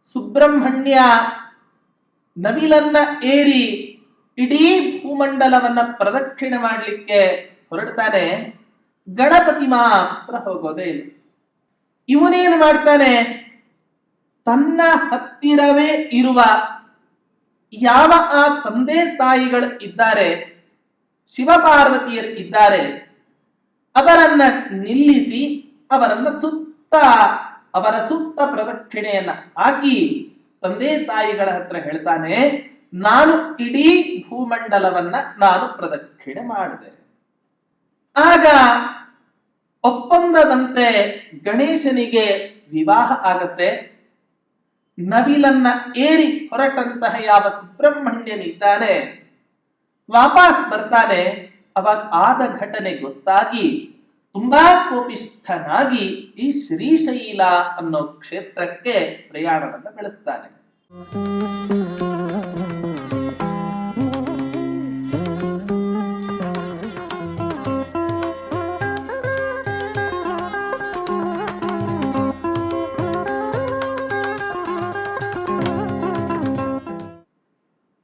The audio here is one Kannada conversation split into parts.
ಸುಬ್ರಹ್ಮಣ್ಯ ನವಿಲನ್ನ ಏರಿ ಇಡೀ ಭೂಮಂಡಲವನ್ನ ಪ್ರದಕ್ಷಿಣೆ ಮಾಡಲಿಕ್ಕೆ ಹೊರಡ್ತಾನೆ. ಗಣಪತಿ ಮಾತ್ರ ಹೋಗೋದೇ ಇಲ್ಲ. ಇವನೇನು ಮಾಡ್ತಾನೆ, ತನ್ನ ಹತ್ತಿರವೇ ಇರುವ ಯಾವ ಆ ತಂದೆ ತಾಯಿಗಳು ಇದ್ದಾರೆ, ಶಿವಪಾರ್ವತಿಯರು ಇದ್ದಾರೆ, ಅವರನ್ನ ನಿಲ್ಲಿಸಿ ಅವರ ಸುತ್ತ ಪ್ರದಕ್ಷಿಣೆಯನ್ನ ಹಾಕಿ ತಂದೆ ತಾಯಿಗಳ ಹತ್ರ ಹೇಳ್ತಾನೆ, ನಾನು ಇಡೀ ಭೂಮಂಡಲವನ್ನ ನಾನು ಪ್ರದಕ್ಷಿಣೆ ಮಾಡಿದೆ. ಆಗ ಒಪ್ಪಂದದಂತೆ ಗಣೇಶನಿಗೆ ವಿವಾಹ ಆಗತ್ತೆ. ನವಿಲನ್ನ ಏರಿ ಹೊರಟಂತಹ ಯಾವ ಸುಬ್ರಹ್ಮಣ್ಯನಿದ್ದಾನೆ ವಾಪಸ್ ಬರ್ತಾನೆ. ಅವಾಗ ಆದ ಘಟನೆ ಗೊತ್ತಾಗಿ ತುಂಬಾ ಕೋಪಿಷ್ಠನಾಗಿ ಈ ಶ್ರೀಶೈಲ ಅನ್ನೋ ಕ್ಷೇತ್ರಕ್ಕೆ ಪ್ರಯಾಣವನ್ನು ಬೆಳೆಸ್ತಾನೆ.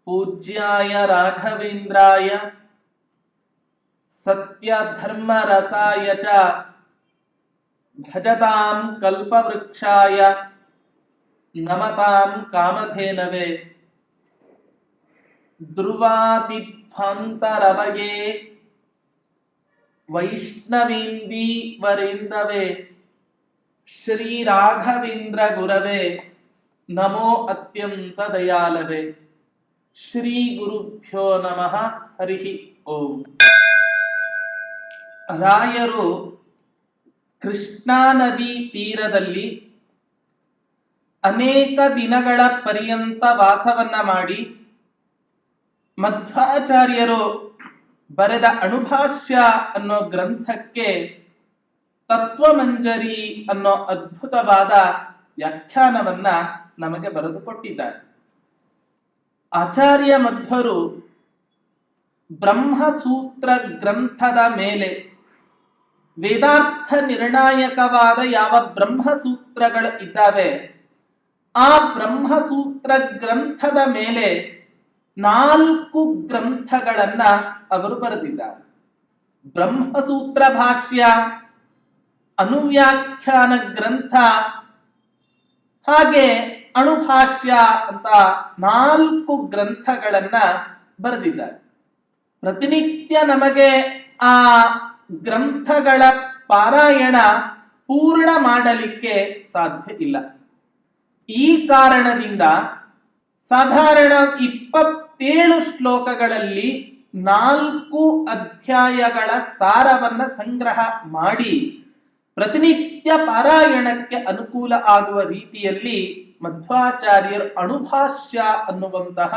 ಪೂಜ್ಯಾಯ ರಾಘವೇಂದ್ರಾಯ ಸತ್ಯ ಧರ್ಮ ರತಾಯ ಚ ಭಜತಾಂ ಕಲ್ಪವೃಕ್ಷಾಯ ನಮತಾಂ ಕಾಮಧೇನವೇ ಧ್ರುವಾದಿಧ್ವಾಂತರವಯೇ ವೈಷ್ಣವೇಂದೀವರೇಂದವೇ ಶ್ರೀ ರಾಘವೇಂದ್ರ ಗುರವೇ ನಮೋ ಅತ್ಯಂತ ದಯಾಲವೇ. ಶ್ರೀ ಗುರುಭ್ಯೋ ನಮಃ. ಹರಿ ಓಂ. ರಾಯರು ಕೃಷ್ಣಾ ನದಿ ತೀರದಲ್ಲಿ ಅನೇಕ ದಿನಗಳ ಪರ್ಯಂತ ವಾಸವನ್ನ ಮಾಡಿ ಮಧ್ವಾಚಾರ್ಯರು ಬರೆದ ಅಣುಭಾಷ್ಯ ಅನ್ನೋ ಗ್ರಂಥಕ್ಕೆ ತತ್ವಮಂಜರಿ ಅನ್ನೋ ಅದ್ಭುತವಾದ ವ್ಯಾಖ್ಯಾನವನ್ನ ನಮಗೆ ಬರೆದುಕೊಟ್ಟಿದ್ದಾರೆ. ಆಚಾರ್ಯ ಮಧ್ವರು ಬ್ರಹ್ಮಸೂತ್ರ ಗ್ರಂಥದ ಮೇಲೆ ವೇದಾರ್ಥ ನಿರ್ಣಾಯಕವಾದ ಯಾವ ಬ್ರಹ್ಮಸೂತ್ರಗಳು ಇದ್ದಾವೆ ಆ ಬ್ರಹ್ಮಸೂತ್ರ ಗ್ರಂಥದ ಮೇಲೆ 4 ಗ್ರಂಥಗಳನ್ನ ಅವರು ಬರೆದಿದ್ದಾರೆ. ಬ್ರಹ್ಮಸೂತ್ರ ಭಾಷ್ಯ, ಅನುವ್ಯಾಖ್ಯಾನ ಗ್ರಂಥ, ಹಾಗೆ ಅಣುಭಾಷ್ಯ ಅಂತ 4 ಗ್ರಂಥಗಳನ್ನ ಬರೆದಿದ್ದಾರೆ. ಪ್ರತಿನಿತ್ಯ ನಮಗೆ ಆ ಗ್ರಂಥಗಳ ಪಾರಾಯಣ ಪೂರ್ಣ ಮಾಡಲಿಕ್ಕೆ ಸಾಧ್ಯ ಇಲ್ಲ. ಈ ಕಾರಣದಿಂದ ಸಾಧಾರಣ 27 ಶ್ಲೋಕಗಳಲ್ಲಿ 4 ಅಧ್ಯಾಯಗಳ ಸಾರವನ್ನ ಸಂಗ್ರಹ ಮಾಡಿ ಪ್ರತಿನಿತ್ಯ ಪಾರಾಯಣಕ್ಕೆ ಅನುಕೂಲ ಆಗುವ ರೀತಿಯಲ್ಲಿ ಮಧ್ವಾಚಾರ್ಯರು ಅಣುಭಾಷ್ಯ ಅನ್ನುವಂತಹ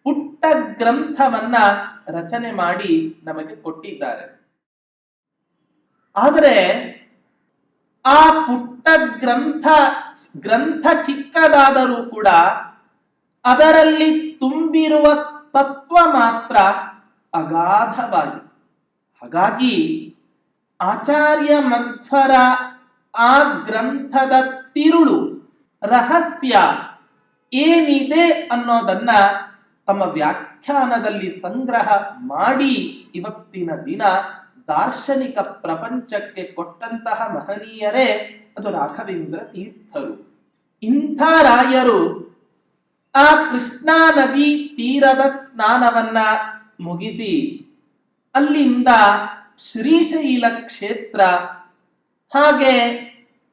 ಪುಟ್ಟ ಗ್ರಂಥವನ್ನ ರಚನೆ ಮಾಡಿ ನಮಗೆ ಕೊಟ್ಟಿದ್ದಾರೆ. ಆದರೆ ಆ ಪುಟ್ಟ ಗ್ರಂಥ ಚಿಕ್ಕದಾದರೂ ಕೂಡ ಅದರಲ್ಲಿ ತುಂಬಿರುವ ತತ್ವ ಮಾತ್ರ ಅಗಾಧವಾಗಿ. ಹಾಗಾಗಿ ಆಚಾರ್ಯ ಮಧ್ವರ ಆ ಗ್ರಂಥದ ತಿರುಳು ರಹಸ್ಯ ಏನಿದೆ ಅನ್ನೋದನ್ನ ತಮ್ಮ ವ್ಯಾಖ್ಯಾನದಲ್ಲಿ ಸಂಗ್ರಹ ಮಾಡಿ ಇವತ್ತಿನ ದಿನ ದಾರ್ಶನಿಕ ಪ್ರಪಂಚಕ್ಕೆ ಕೊಟ್ಟಂತಹ ಮಹನೀಯರೇ ಅದು ರಾಘವೇಂದ್ರ ತೀರ್ಥರು. ಇಂಥ ರಾಯರು ಆ ಕೃಷ್ಣಾ ನದಿ ತೀರದ ಸ್ನಾನವನ್ನ ಮುಗಿಸಿ ಅಲ್ಲಿಂದ ಶ್ರೀಶೈಲ ಕ್ಷೇತ್ರ ಹಾಗೆ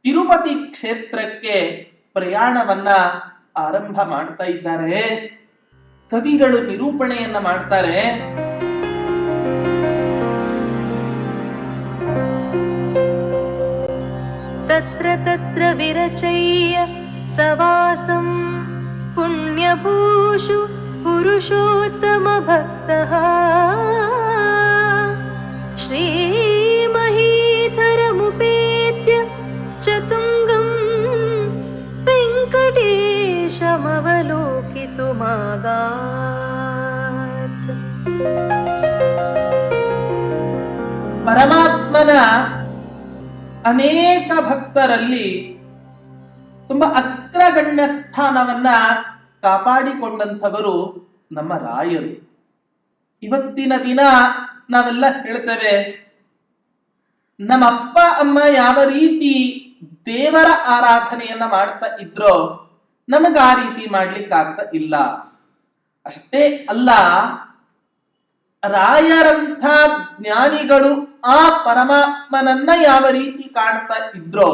ತಿರುಪತಿ ಕ್ಷೇತ್ರಕ್ಕೆ ಪ್ರಯಾಣವನ್ನ ಆರಂಭ ಮಾಡ್ತಾ ಇದ್ದಾರೆ. ಕವಿಗಳು ನಿರೂಪಣೆಯನ್ನ ಮಾಡ್ತಾರೆ. ತತ್ರ ತತ್ರ ವಿರಚಯ್ಯ ಸವಾಸಂ ಪುಣ್ಯಭೂಷು ಪುರುಷೋತ್ತಮ ಭಕ್ತಃ ಶ್ರೀಮಹೀಧರಮುಪೇತ್ಯ ಚತುಂಗಂ ವೆಂಕಟೇಶಮವಲೋಕಿತುಮಾಗಾತ್. ಪರಮಾತ್ಮನ ಅನೇಕ ಭಕ್ತರಲ್ಲಿ ತುಂಬಾ ಅಗ್ರಗಣ್ಯ ಸ್ಥಾನವನ್ನ ಕಾಪಾಡಿಕೊಂಡಂಥವರು ನಮ್ಮ ರಾಯರು. ಇವತ್ತಿನ ದಿನ ನಾವೆಲ್ಲ ಹೇಳ್ತೇವೆ, ನಮ್ಮ ಅಪ್ಪ ಅಮ್ಮ ಯಾವ ರೀತಿ ದೇವರ ಆರಾಧನೆಯನ್ನ ಮಾಡ್ತಾ ಇದ್ರೋ ನಮಗ ಆ ರೀತಿ ಮಾಡ್ಲಿಕ್ಕಾಗ್ತಾ ಇಲ್ಲ. ಅಷ್ಟೇ ಅಲ್ಲ, ರಾಯರಂಥ ಜ್ಞಾನಿಗಳು ಆ ಪರಮಾತ್ಮನನ್ನ ಯಾವ ರೀತಿ ಕಾಣ್ತಾ ಇದ್ರೋ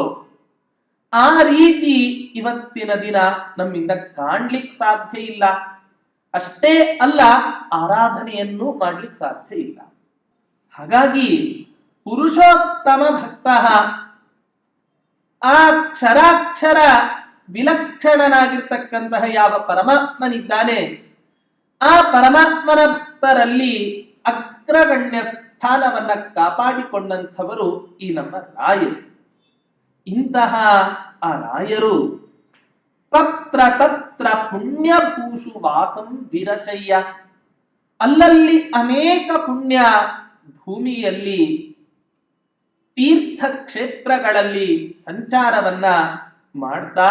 ಆ ರೀತಿ ಇವತ್ತಿನ ದಿನ ನಮ್ಮಿಂದ ಕಾಣ್ಲಿಕ್ಕೆ ಸಾಧ್ಯ ಇಲ್ಲ. ಅಷ್ಟೇ ಅಲ್ಲ, ಆರಾಧನೆಯನ್ನು ಮಾಡ್ಲಿಕ್ಕೆ ಸಾಧ್ಯ ಇಲ್ಲ. ಹಾಗಾಗಿ ಪುರುಷೋತ್ತಮ ಭಕ್ತ ಆ ಕ್ಷರಾಕ್ಷರ ವಿಲಕ್ಷಣನಾಗಿರ್ತಕ್ಕಂತಹ ಯಾವ ಪರಮಾತ್ಮನಿದ್ದಾನೆ ಆ ಪರಮಾತ್ಮನ ಭಕ್ತರಲ್ಲಿ ಅಗ್ರಗಣ್ಯ ಸ್ಥಾನವನ್ನ ಕಾಪಾಡಿಕೊಂಡಂಥವರು ಈ ನಮ್ಮ ರಾಯರು. ಇಂತಹ ಆ ರಾಯರು ತತ್ರ ತತ್ರ ಪುಣ್ಯಭೂಷು ವಾಸಂ ವಿರಚಯ್ಯ, ಅಲ್ಲಲ್ಲಿ ಅನೇಕ ಪುಣ್ಯ ಭೂಮಿಯಲ್ಲಿ ತೀರ್ಥ ಕ್ಷೇತ್ರಗಳಲ್ಲಿ ಸಂಚಾರವನ್ನ ಮಾಡ್ತಾ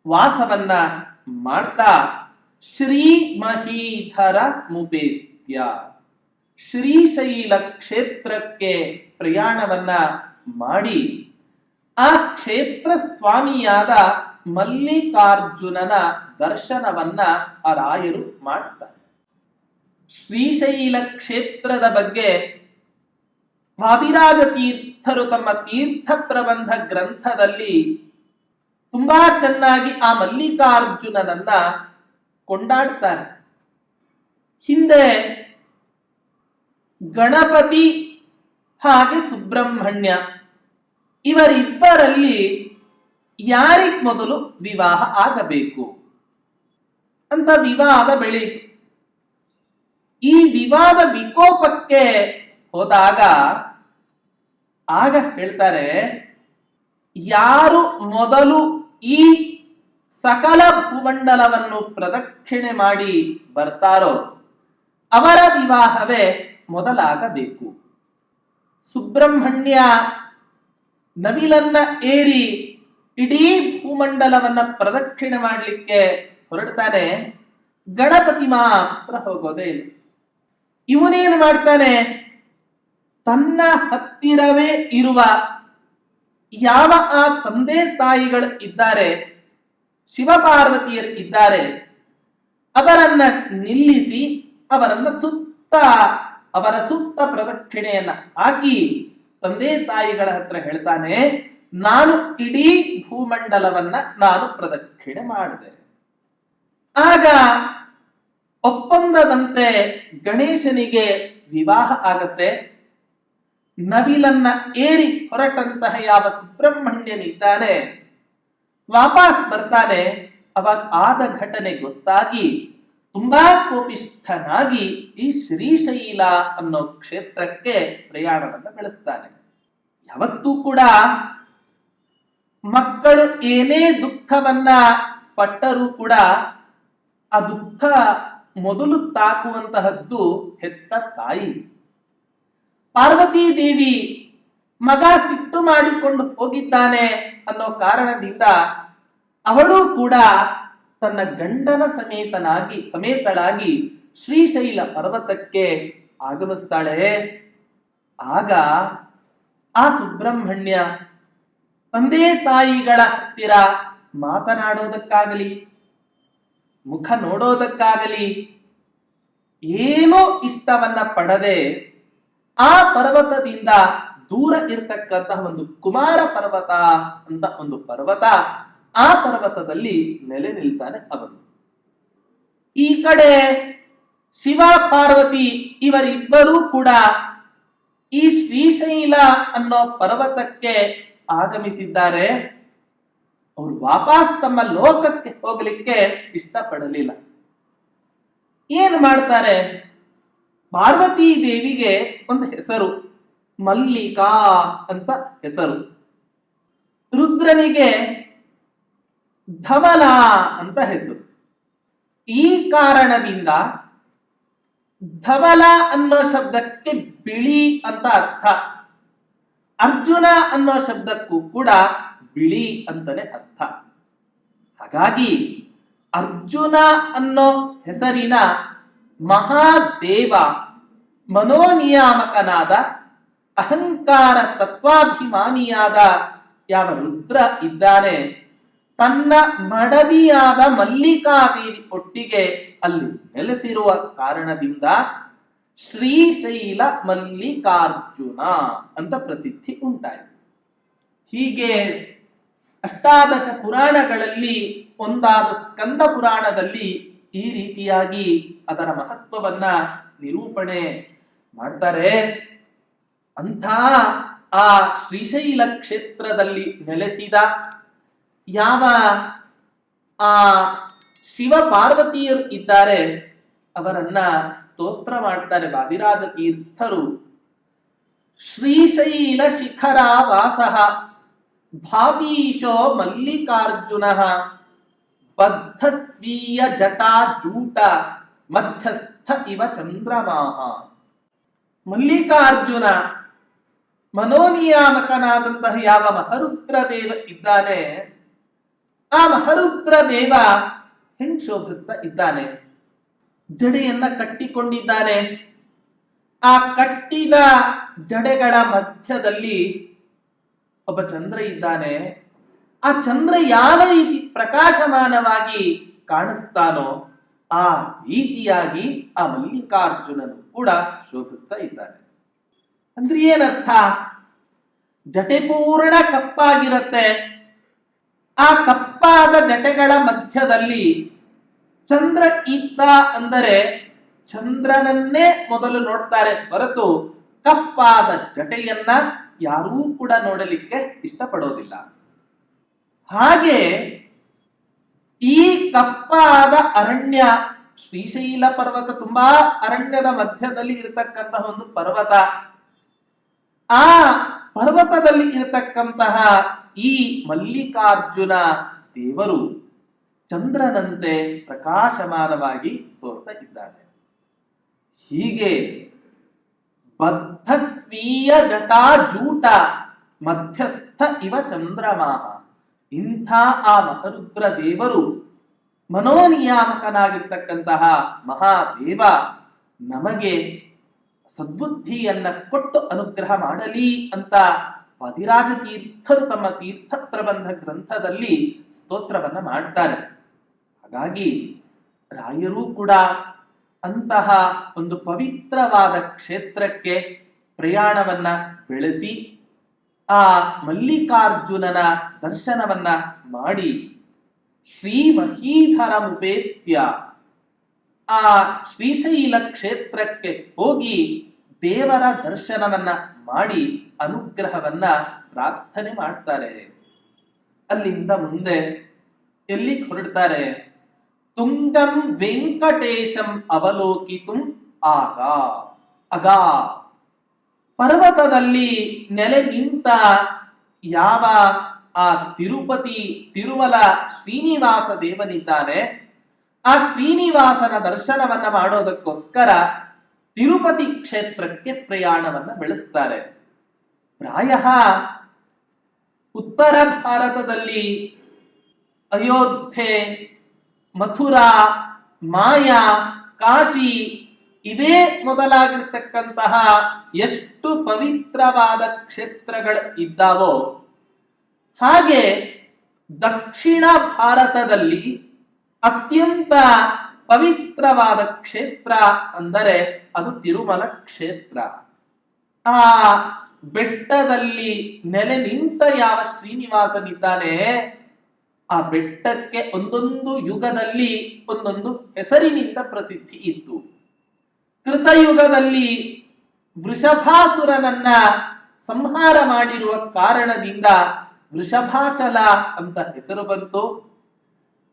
ವಾಸವನ್ನ ಮಾಡ್ತಾ ಶ್ರೀ ಮಹೀಧರ ಮುಪೇತ್ಯ, ಶ್ರೀಶೈಲ ಕ್ಷೇತ್ರಕ್ಕೆ ಪ್ರಯಾಣವನ್ನ ಮಾಡಿ ಆ ಕ್ಷೇತ್ರ ಸ್ವಾಮಿಯಾದ ಮಲ್ಲಿಕಾರ್ಜುನನ ದರ್ಶನವನ್ನ ಆ ರಾಯರು ಮಾಡ್ತಾರೆ. ಶ್ರೀಶೈಲ ಕ್ಷೇತ್ರದ ಬಗ್ಗೆ ವಾದಿರಾಜ ತೀರ್ಥರು ತಮ್ಮ ತೀರ್ಥ ಪ್ರಬಂಧ ಗ್ರಂಥದಲ್ಲಿ ತುಂಬಾ ಚೆನ್ನಾಗಿ ಆ ಮಲ್ಲಿಕಾರ್ಜುನನನ್ನ ಕೊಂಡಾಡ್ತಾರೆ. ಹಿಂದೆ ಗಣಪತಿ ಹಾಗೆ ಸುಬ್ರಹ್ಮಣ್ಯ ಇವರಿಬ್ಬರಲ್ಲಿ ಯಾರಿಗ್ ಮೊದಲು ವಿವಾಹ ಆಗಬೇಕು ಅಂತ ವಿವಾದ ಬೆಳೀತು. ಈ ವಿವಾದ ವಿಕೋಪಕ್ಕೆ ಹೋದಾಗ ಆಗ ಹೇಳ್ತಾರೆ, ಯಾರು ಮೊದಲು ಈ ಸಕಲ ಭೂಮಂಡಲವನ್ನು ಪ್ರದಕ್ಷಿಣೆ ಮಾಡಿ ಬರ್ತಾರೋ ಅವರ ವಿವಾಹವೇ ಮೊದಲಾಗಬೇಕು. ಸುಬ್ರಹ್ಮಣ್ಯ ನವಿಲನ್ನ ಏರಿ ಇಡೀ ಭೂಮಂಡಲವನ್ನ ಪ್ರದಕ್ಷಿಣೆ ಮಾಡಲಿಕ್ಕೆ ಹೊರಡ್ತಾನೆ, ಗಣಪತಿ ಮಾತ್ರ ಹೋಗೋದೇ ಇಲ್ಲ. ಇವನೇನು ಮಾಡ್ತಾನೆ, ತನ್ನ ಹತ್ತಿರವೇ ಇರುವ ಯಾವ ಆ ತಂದೆ ತಾಯಿಗಳು ಇದ್ದಾರೆ, ಶಿವಪಾರ್ವತಿಯರು ಇದ್ದಾರೆ, ಅವರನ್ನ ನಿಲ್ಲಿಸಿ ಅವರನ್ನ ಅವರ ಸುತ್ತ ಪ್ರದಕ್ಷಿಣೆಯನ್ನ ಹಾಕಿ ತಂದೆ ತಾಯಿಗಳ ಹತ್ರ ಹೇಳ್ತಾನೆ, ನಾನು ಇಡೀ ಭೂಮಂಡಲವನ್ನ ನಾನು ಪ್ರದಕ್ಷಿಣೆ ಮಾಡಿದೆ. ಆಗ ಒಪ್ಪಂದದಂತೆ ಗಣೇಶನಿಗೆ ವಿವಾಹ ಆಗತ್ತೆ. ನವಿಲನ್ನ ಏರಿ ಹೊರಟಂತಹ ಯಾವ ಸುಬ್ರಹ್ಮಣ್ಯನಿದ್ದಾನೆ ವಾಪಸ್ ಬರ್ತಾನೆ. ಅವಾಗ ಆದ ಘಟನೆ ಗೊತ್ತಾಗಿ ತುಂಬಾ ಕೋಪಿಷ್ಠನಾಗಿ ಈ ಶ್ರೀಶೈಲ ಅನ್ನೋ ಕ್ಷೇತ್ರಕ್ಕೆ ಪ್ರಯಾಣವನ್ನು ಬೆಳೆಸ್ತಾನೆ. ಯಾವತ್ತೂ ಕೂಡ ಮಕ್ಕಳು ಏನೇ ದುಃಖವನ್ನ ಪಟ್ಟರೂ ಕೂಡ ಆ ದುಃಖ ಮೊದಲು ತಾಕುವಂತಹದ್ದು ಹೆತ್ತ ತಾಯಿ. ಪಾರ್ವತೀ ದೇವಿ ಮಗ ಸಿಟ್ಟು ಮಾಡಿಕೊಂಡು ಹೋಗಿದ್ದಾನೆ ಅನ್ನೋ ಕಾರಣದಿಂದ ಅವಳು ಕೂಡ ತನ್ನ ಗಂಡನ ಸಮೇತಳಾಗಿ ಶ್ರೀಶೈಲ ಪರ್ವತಕ್ಕೆ ಆಗಮಿಸ್ತಾಳೆ. ಆಗ ಆ ಸುಬ್ರಹ್ಮಣ್ಯ ತಂದೆ ತಾಯಿಗಳ ಹತ್ತಿರ ಮಾತನಾಡೋದಕ್ಕಾಗಲಿ ಮುಖ ನೋಡೋದಕ್ಕಾಗಲಿ ಏನೋ ಇಷ್ಟವನ್ನ ಪಡದೆ ಆ ಪರ್ವತದಿಂದ ದೂರ ಇರತಕ್ಕಂತಹ ಒಂದು ಕುಮಾರ ಪರ್ವತ ಅಂತ ಒಂದು ಪರ್ವತ, ಆ ಪರ್ವತದಲ್ಲಿ ನೆಲೆ ನಿಲ್ತಾನೆ ಅವನು. ಈ ಕಡೆ ಶಿವ ಪಾರ್ವತಿ ಇವರಿಬ್ಬರೂ ಕೂಡ ಈ ಶ್ರೀಶೈಲ ಅನ್ನೋ ಪರ್ವತಕ್ಕೆ ಆಗಮಿಸಿದ್ದಾರೆ. ಅವರು ವಾಪಸ್ ತಮ್ಮ ಲೋಕಕ್ಕೆ ಹೋಗಲಿಕ್ಕೆ ಇಷ್ಟಪಡಲಿಲ್ಲ. ಏನು ಮಾಡ್ತಾರೆ, ಪಾರ್ವತೀ ದೇವಿಗೆ ಒಂದು ಹೆಸರು ಮಲ್ಲಿಕಾ ಅಂತ ಹೆಸರು, ರುದ್ರನಿಗೆ ಧವಲ ಅಂತ ಹೆಸರು. ಈ ಕಾರಣದಿಂದ ಧವಲ ಅನ್ನೋ ಶಬ್ದಕ್ಕೆ ಬಿಳಿ ಅಂತ ಅರ್ಥ, ಅರ್ಜುನ ಅನ್ನೋ ಶಬ್ದಕ್ಕೂ ಕೂಡ ಬಿಳಿ ಅಂತಾನೆ ಅರ್ಥ. ಹಾಗಾಗಿ ಅರ್ಜುನ ಅನ್ನೋ ಹೆಸರಿನ ಮಹಾದೇವ ಮನೋನಿಯಾಮಕನಾದ ಅಹಂಕಾರ ತತ್ವಾಭಿಮಾನಿಯಾದ ಯಾವ ರುದ್ರ ಇದ್ದಾನೆ, ತನ್ನ ಮಡದಿಯಾದ ಮಲ್ಲಿಕಾದೇವಿ ಒಟ್ಟಿಗೆ ಅಲ್ಲಿ ನೆಲೆಸಿರುವ ಕಾರಣದಿಂದ ಶ್ರೀಶೈಲ ಮಲ್ಲಿಕಾರ್ಜುನ ಅಂತ ಪ್ರಸಿದ್ಧಿ ಉಂಟಾಯಿತು. ಹೀಗೆ ಅಷ್ಟಾದಶ ಪುರಾಣಗಳಲ್ಲಿ ಒಂದಾದ ಸ್ಕಂದ ಪುರಾಣದಲ್ಲಿ ಈ ರೀತಿಯಾಗಿ ಅದರ ಮಹತ್ವವನ್ನ ನಿರೂಪಣೆ ಮಾಡ್ತಾರೆ. ಅಂಥ ಆ ಶ್ರೀಶೈಲ ಕ್ಷೇತ್ರದಲ್ಲಿ ನೆಲೆಸಿದ ಯಾವ ಆ ಶಿವ ಪಾರ್ವತಿಯರು ಇದ್ದಾರೆ ಅವರನ್ನ ಸ್ತೋತ್ರ ಮಾಡ್ತಾರೆ ವಾದಿರಾಜ ತೀರ್ಥರು. ಶ್ರೀಶೈಲ ಶಿಖರ ವಾಸಃ ಭಾತೀಶೋ ಮಲ್ಲಿಕಾರ್ಜುನ ಬದ್ಧ ಸ್ವೀಯ ಜಟಾ ಜೂಟ ಮಧ್ಯಸ್ಥ ಇವ ಚಂದ್ರಮಾಹ. ಮಲ್ಲಿಕಾರ್ಜುನ ಮನೋನಿಯಾಮಕನಾದಂತಹ ಯಾವ ಮಹರುದ್ರ ದೇವ ಇದ್ದಾನೆ, ಆ ಮಹರುದ್ರ ದೇವ ಹೆಂಗ್ ಶೋಭಿಸ್ತಾ ಇದ್ದಾನೆ, ಜಡೆಯನ್ನ ಕಟ್ಟಿಕೊಂಡಿದ್ದಾನೆ. ಆ ಕಟ್ಟಿದ ಜಡೆಗಳ ಮಧ್ಯದಲ್ಲಿ ಒಬ್ಬ ಚಂದ್ರ ಇದ್ದಾನೆ. ಆ ಚಂದ್ರ ಯಾವ ರೀತಿ ಪ್ರಕಾಶಮಾನವಾಗಿ ಕಾಣಿಸ್ತಾನೋ ಆ ರೀತಿಯಾಗಿ ಆ ಮಲ್ಲಿಕಾರ್ಜುನನು ಕೂಡ ಶೋಭಿಸ್ತಾ ಇದ್ದಾನೆ. ಅಂದ್ರೆ ಏನರ್ಥ? ಜಟೆ ಪೂರ್ಣ ಕಪ್ಪಾಗಿರತ್ತೆ. ಆ ಕಪ್ಪಾದ ಜಟೆಗಳ ಮಧ್ಯದಲ್ಲಿ ಚಂದ್ರ ಇದ್ದ ಅಂದರೆ ಚಂದ್ರನನ್ನೇ ಮೊದಲು ನೋಡ್ತಾರೆ ಹೊರತು ಕಪ್ಪಾದ ಜಟೆಯನ್ನ ಯಾರೂ ಕೂಡ ನೋಡಲಿಕ್ಕೆ ಇಷ್ಟಪಡೋದಿಲ್ಲ. ಹಾಗೆ ಈ ಕಪ್ಪಾದ ಅರಣ್ಯ, ಶ್ರೀಶೈಲ ಪರ್ವತ ತುಂಬಾ ಅರಣ್ಯದ ಮಧ್ಯದಲ್ಲಿ ಇರತಕ್ಕಂತಹ ಒಂದು ಪರ್ವತ. ಆ ಪರ್ವತದಲ್ಲಿ ಇರತಕ್ಕಂತಹ ಈ ಮಲ್ಲಿಕಾರ್ಜುನ ದೇವರು ಚಂದ್ರನಂತೆ ಪ್ರಕಾಶಮಾನವಾಗಿ ತೋರ್ತಾ ಇದ್ದಾನೆ. ಹೀಗೆ ಬದ್ಧ ಸ್ವೀಯ ಜಟಾ ಜೂಟ ಮಧ್ಯಸ್ಥ ಇವ ಚಂದ್ರಮಾಹ. ಇಂಥ ಆ ಮಹರುದ್ರ ದೇವರು ಮನೋನಿಯಾಮಕನಾಗಿರ್ತಕ್ಕಂತಹ ಮಹಾದೇವ ನಮಗೆ ಸದ್ಬುದ್ಧಿಯನ್ನ ಕೊಟ್ಟು ಅನುಗ್ರಹ ಮಾಡಲಿ ಅಂತ ವಾದಿರಾಜ ತೀರ್ಥರು ತಮ್ಮ ತೀರ್ಥ ಪ್ರಬಂಧ ಗ್ರಂಥದಲ್ಲಿ ಸ್ತೋತ್ರವನ್ನ ಮಾಡ್ತಾರೆ. ಹಾಗಾಗಿ ರಾಯರೂ ಕೂಡ ಅಂತಹ ಒಂದು ಪವಿತ್ರವಾದ ಕ್ಷೇತ್ರಕ್ಕೆ ಪ್ರಯಾಣವನ್ನ ಬೆಳೆಸಿ ಆ ಮಲ್ಲಿಕಾರ್ಜುನನ ದರ್ಶನವನ್ನ ಮಾಡಿ ಶ್ರೀ ಮಹೀಧರ ಮುಪೇತ್ಯ ಆ ಶ್ರೀಶೈಲ ಕ್ಷೇತ್ರಕ್ಕೆ ಹೋಗಿ ದೇವರ ದರ್ಶನವನ್ನ ಮಾಡಿ ಅನುಗ್ರಹವನ್ನ ಪ್ರಾರ್ಥನೆ ಮಾಡ್ತಾರೆ. ಅಲ್ಲಿಂದ ಮುಂದೆ ಎಲ್ಲಿಗೆ ಹೊರಡ್ತಾರೆ? ತುಂಗಂ ವೆಂಕಟೇಶಂ ಅವಲೋಕಿತುಂ ಆಗ ಪರ್ವತದಲ್ಲಿ ನೆಲೆ ನಿಂತ ಯಾವ ಆ ತಿರುಪತಿ ತಿರುಮಲ ಶ್ರೀನಿವಾಸ ದೇವನಿದ್ದಾನೆ, ಆ ಶ್ರೀನಿವಾಸನ ದರ್ಶನವನ್ನ ಮಾಡೋದಕ್ಕೋಸ್ಕರ ತಿರುಪತಿ ಕ್ಷೇತ್ರಕ್ಕೆ ಪ್ರಯಾಣವನ್ನ ಬೆಳೆಸ್ತಾರೆ. ಪ್ರಾಯ ಉತ್ತರ ಭಾರತದಲ್ಲಿ ಅಯೋಧ್ಯೆ, ಮಥುರಾ, ಮಾಯಾ, ಕಾಶಿ ಇವೇ ಮೊದಲಾಗಿರ್ತಕ್ಕಂತಹ ಎಷ್ಟು ಪವಿತ್ರವಾದ ಕ್ಷೇತ್ರಗಳು ಇದ್ದಾವೋ ಹಾಗೆ ದಕ್ಷಿಣ ಭಾರತದಲ್ಲಿ ಅತ್ಯಂತ ಪವಿತ್ರವಾದ ಕ್ಷೇತ್ರ ಅಂದರೆ ಅದು ತಿರುಮಲ ಕ್ಷೇತ್ರ. ಆ ಬೆಟ್ಟದಲ್ಲಿ ನೆಲೆ ನಿಂತ ಯಾವ ಶ್ರೀನಿವಾಸನಿದ್ದಾನೆ, ಆ ಬೆಟ್ಟಕ್ಕೆ ಒಂದೊಂದು ಯುಗದಲ್ಲಿ ಒಂದೊಂದು ಹೆಸರಿನಿಂದ ಪ್ರಸಿದ್ಧಿ ಇತ್ತು. ಕೃತಯುಗದಲ್ಲಿ ವೃಷಭಾಸುರನನ್ನ ಸಂಹಾರ ಮಾಡಿರುವ ಕಾರಣದಿಂದ ವೃಷಭಾಚಲ ಅಂತ ಹೆಸರು ಬಂತು.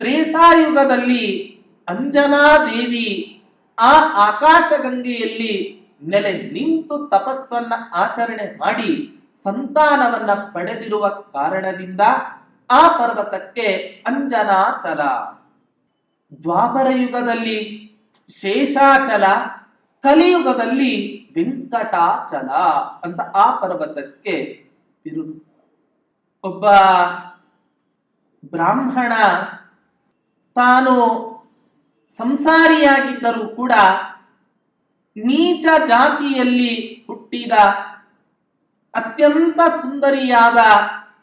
ತ್ರೇತಾಯುಗದಲ್ಲಿ ಅಂಜನಾ ದೇವಿ ಆ ಆಕಾಶಗಂಗೆಯಲ್ಲಿ ನೆಲೆ ನಿಂತು ತಪಸ್ಸನ್ನ ಆಚರಣೆ ಮಾಡಿ ಸಂತಾನವನ್ನ ಪಡೆದಿರುವ ಕಾರಣದಿಂದ ಆ ಪರ್ವತಕ್ಕೆ ಅಂಜನಾಚಲ. ದ್ವಾಪರ ಯುಗದಲ್ಲಿ ಶೇಷಾಚಲ, ಕಲಿಯುಗದಲ್ಲಿ ವೆಂಕಟಾಚಲ ಅಂತ ಆ ಪರ್ವತಕ್ಕೆ ಬಿರುದು. ಒಬ್ಬ ಬ್ರಾಹ್ಮಣ ತಾನು ಸಂಸಾರಿಯಾಗಿದ್ದರೂ ಕೂಡ ನೀಚ ಜಾತಿಯಲ್ಲಿ ಹುಟ್ಟಿದ ಅತ್ಯಂತ ಸುಂದರಿಯಾದ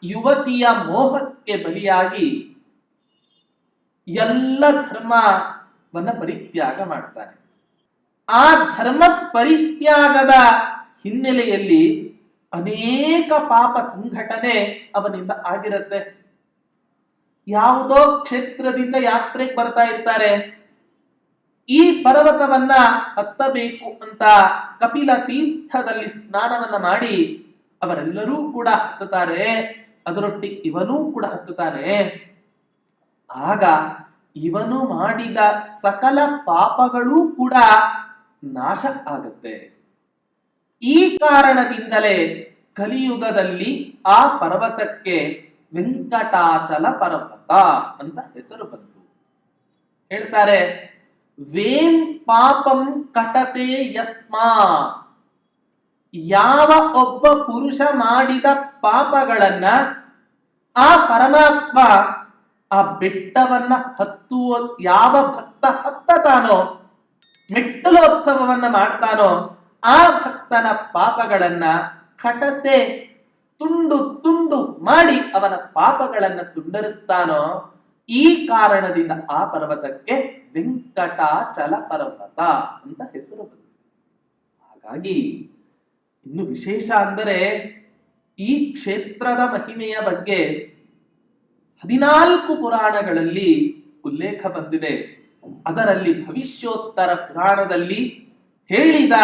ಯುವತಿಯ ಮೋಹಕ್ಕೆ ಬಲಿಯಾಗಿ ಎಲ್ಲ ಧರ್ಮವನ್ನ ಪರಿತ್ಯಾಗ ಮಾಡ್ತಾನೆ. ಆ ಧರ್ಮ ಪರಿತ್ಯಾಗದ ಹಿನ್ನೆಲೆಯಲ್ಲಿ ಅನೇಕ ಪಾಪ ಸಂಘಟನೆ ಅವನಿಂದ ಆಗಿರುತ್ತೆ. ಯಾವುದೋ ಕ್ಷೇತ್ರದಿಂದ ಯಾತ್ರೆಗೆ ಬರ್ತಾ ಇರ್ತಾರೆ. ಈ ಪರ್ವತವನ್ನ ಹತ್ತಬೇಕು ಅಂತ ಕಪಿಲ ತೀರ್ಥದಲ್ಲಿ ಸ್ನಾನವನ್ನ ಮಾಡಿ ಅವರೆಲ್ಲರೂ ಕೂಡ ಹತ್ತುತ್ತಾರೆ. ಅದರೊಟ್ಟಿಗೆ ಇವನೂ ಕೂಡ ಹತ್ತುತ್ತಾನೆ. ಆಗ ಇವನು ಮಾಡಿದ ಸಕಲ ಪಾಪಗಳೂ ಕೂಡ ನಾಶ ಆಗುತ್ತೆ. ಈ ಕಾರಣದಿಂದಲೇ ಕಲಿಯುಗದಲ್ಲಿ ಆ ಪರ್ವತಕ್ಕೆ ವೆಂಕಟಾಚಲ ಪರ್ವತ ಅಂತ ಹೆಸರು ಬಂತು. ಹೇಳ್ತಾರೆ, ವೇಂ ಪಾಪಂ ಕಟತೆ ಯಸ್ಮಾ, ಯಾವ ಒಬ್ಬ ಪುರುಷ ಮಾಡಿದ ಪಾಪಗಳನ್ನ ಆ ಪರಮಾತ್ಮ ಆ ಬೆಟ್ಟವನ್ನ ಹತ್ತುವ ಯಾವ ಭಕ್ತ ಹತ್ತತಾನೋ, ಮೆಟ್ಟಲೋತ್ಸವವನ್ನ ಮಾಡ್ತಾನೋ, ಆ ಭಕ್ತನ ಪಾಪಗಳನ್ನ ಕಟತೆ ತುಂಡು ತುಂಡು ಮಾಡಿ ಅವನ ಪಾಪಗಳನ್ನ ತುಂಡರಿಸ್ತಾನೋ, ಈ ಕಾರಣದಿಂದ ಆ ಪರ್ವತಕ್ಕೆ ವೆಂಕಟಾಚಲ ಪರ್ವತ ಅಂತ ಹೆಸರು ಬಂದಿದೆ. ಹಾಗಾಗಿ ಇನ್ನು ವಿಶೇಷ ಅಂದರೆ ಈ ಕ್ಷೇತ್ರದ ಮಹಿಮೆಯ ಬಗ್ಗೆ 14 ಪುರಾಣಗಳಲ್ಲಿ ಉಲ್ಲೇಖ ಬಂದಿದೆ. ಅದರಲ್ಲಿ ಭವಿಷ್ಯೋತ್ತರ ಪುರಾಣದಲ್ಲಿ ಹೇಳಿದ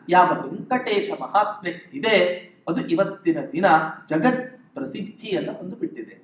ಯಾವ ವೆಂಕಟೇಶ ಮಹಾತ್ಮೆ ಇದೆ ಅದು ಇವತ್ತಿನ ದಿನ ಜಗತ್ ಪ್ರಸಿದ್ಧಿಯನ್ನು ಹೊಂದಿಬಿಟ್ಟಿದೆ.